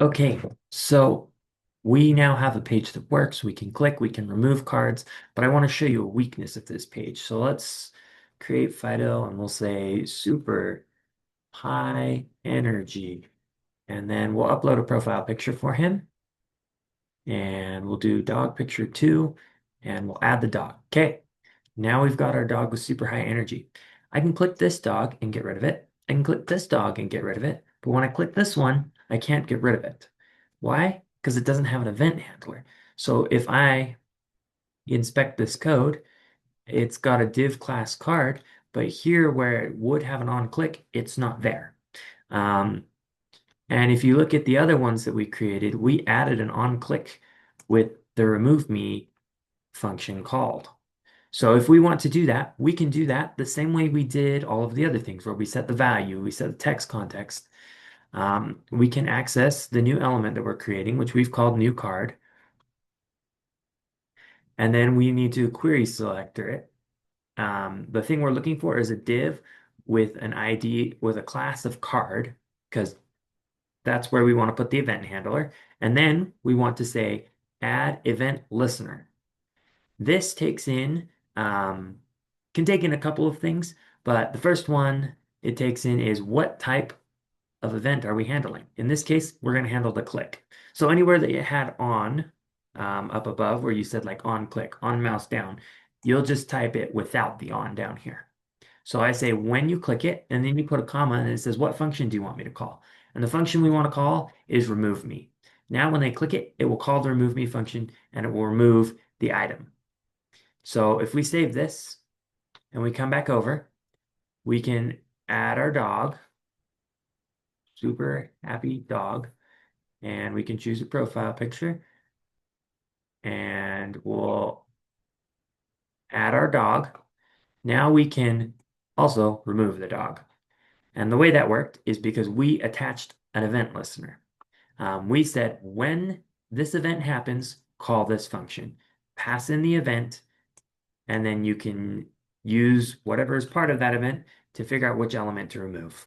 Okay, so we now have a page that works. We can click, we can remove cards, but I want to show you a weakness of this page. So let's create Fido and we'll say super high energy. And then we'll upload a profile picture for him. And we'll do dog picture 2 and we'll add the dog. Okay, now we've got our dog with super high energy. I can click this dog and get rid of it. I can click this dog and get rid of it. But when I click this one, I can't get rid of it. Why? Because it doesn't have an event handler. So if I inspect this code, it's got a div class card, but here where it would have an on click, it's not there. Um, and if you look at the other ones that we created, we added an on click with the remove me function called. So if we want to do that, we can do that the same way we did all of the other things where we set the value, we set the text context. We can access the new element that we're creating, which we've called new card. And then we need to query selector it. The thing we're looking for is a div with an ID with a class of card, because that's where we want to put the event handler. And then we want to say add event listener. This takes in, can take in a couple of things, but the first one it takes in is what type of event are we handling? In this case, we're going to handle the click. So anywhere that you had on up above where you said like on click, on mouse down, you'll just type it without the on down here. So I say when you click it, and then you put a comma and it says, what function do you want me to call? And the function we want to call is remove me. Now when they click it, it will call the remove me function and it will remove the item. So if we save this and we come back over, we can add our dog, super happy dog, and we can choose a profile picture and we'll add our dog. Now we can also remove the dog. And the way that worked is because we attached an event listener. We said when this event happens, call this function, pass in the event, and then you can use whatever is part of that event to figure out which element to remove.